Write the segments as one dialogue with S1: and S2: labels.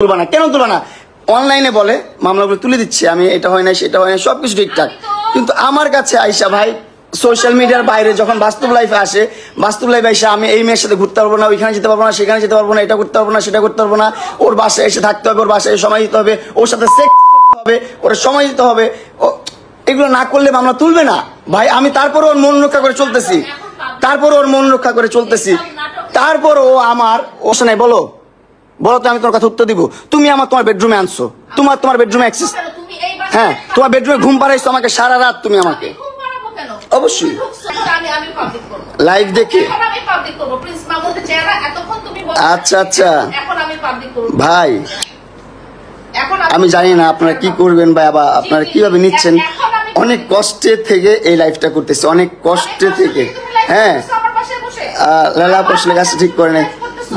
S1: তুলবা না কেন তুলবা না? অনলাইনে বলে মামলাগুলো তুলে দিচ্ছি আমি, এটা হয় না সেটা হয় না সবকিছু ঠিকঠাক, কিন্তু আমার কাছে আইসা ভাই সোশ্যাল মিডিয়ার বাইরে যখন বাস্তব লাইফে আসে, বাস্তব লাইফে এসে আমি এই মেয়ের সাথে ঘুরতে পারবো না, ওইখানে যেতে পারবো না, সেখানে যেতে পারবো না, এটা করতে পারবো না, সেটা করতে পারবো না, ওর বাসায় এসে থাকতে হবে, ওর বাসায় সময় দিতে হবে, ওর সাথে সেক্স করতে হবে, ওর সময় দিতে হবে, এগুলো না করলে মামলা তুলবে না ভাই। আমি তারপর ওর মন রক্ষা করে চলতেছি, তারপর ওর মন রক্ষা করে চলতেছি, তারপর ও আমার ওসে নাই। বলো বলো তো, আমি তোমার কথা উত্তর দিব। তুমি তোমার বেডরুমে আনছো, তোমার বেডরুমে অ্যাক্সেস, হ্যাঁ তোমার বেডরুমে ঘুম পাড়াইছো আমাকে সারা রাত, তুমি আমাকে অবশ্যই লাইভ দেখে। আচ্ছা আচ্ছা ভাই, আমি জানি না আপনারা কি করবেন ভাই, আবার আপনারা কিভাবে নিচ্ছেন। অনেক কষ্টে থেকে এই লাইফটা করতেছে, অনেক কষ্টে থেকে। হ্যাঁ লালা পশলে গাছ ঠিক করে নেই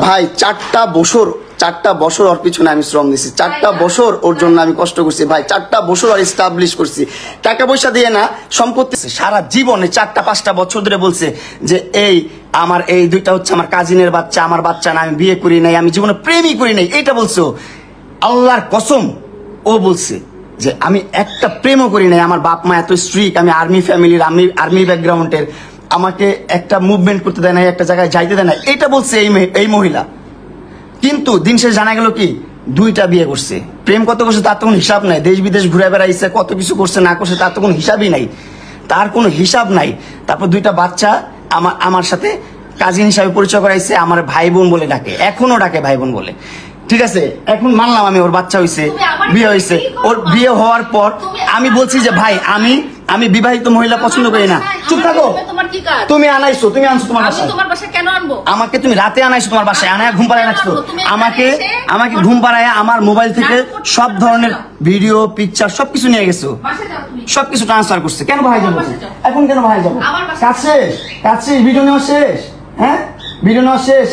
S1: ভাই। 4টা বছর ওর পিছনে আমি শ্রম দিচ্ছি, 4টা বছর ওর জন্য আমি কষ্ট করছি ভাই, 4টা বছর আর এস্টাবলিশ করছি, টাকা পয়সা দিয়ে না, সম্পত্তি সারা জীবনে 4-5টা বছর ধরে বলছে যে এই 2টা হচ্ছে আমার কাজিনের বাচ্চা, আমার বাচ্চা না, আমি বিয়ে করি নাই, আমি জীবনে প্রেমই করি নাই, এইটা বলছো। আল্লাহর কসম ও বলছে যে আমি একটা প্রেমও করি নাই, আমার বাপ মা এত স্ট্রিক্ট, আমি আর্মি ফ্যামিলির, আর্মি ব্যাকগ্রাউন্ডের, আমাকে একটা মুভমেন্ট করতে দেয় না, একটা জায়গায় যাইতে দেয় না, এটা বলছে এই মহিলা। কিন্তু দিন শেষ জানা গেল কি 2টা বিয়ে করছে, প্রেম কত করছে তার তো কোনো হিসাব নাই, দেশ বিদেশ ঘুরে বেড়াইছে, কত কিছু করছে না করছে তার তো কোনো হিসাবই নাই, তার কোনো হিসাব নাই। তারপর 2টা বাচ্চা আমার সাথে কাজিন হিসাবে পরিচয় করাইছে, আমার ভাই বোন বলে ডাকে, এখনো ডাকে ভাই বোন বলে। ঠিক আছে, এখন মানলাম আমি ওর বাচ্চা হয়েছে, বিয়ে হয়েছে, ওর বিয়ে হওয়ার পর আমি বলছি যে ভাই আমি বিবাহিত মহিলা পছন্দ করি না। চুপ থাকো, তুমি আনাইছো, তুমি আনছো তোমার বাসায়, আমাকে তুমি রাতে আনাইছো তোমার বাসায়, আনায় ঘুম পাড়ায় রাখছো আমাকে ঘুম পাড়ায় আমার মোবাইল থেকে সব ধরনের ভিডিও পিকচার সবকিছু নিয়ে গেছো, সবকিছু ট্রান্সফার করছে। কেন ভাই যাবো এখন, কেন ভাই যাবো? কাজ শেষ, ভিডিও নেওয়া শেষ, হ্যাঁ ভিডিও নেওয়া শেষ।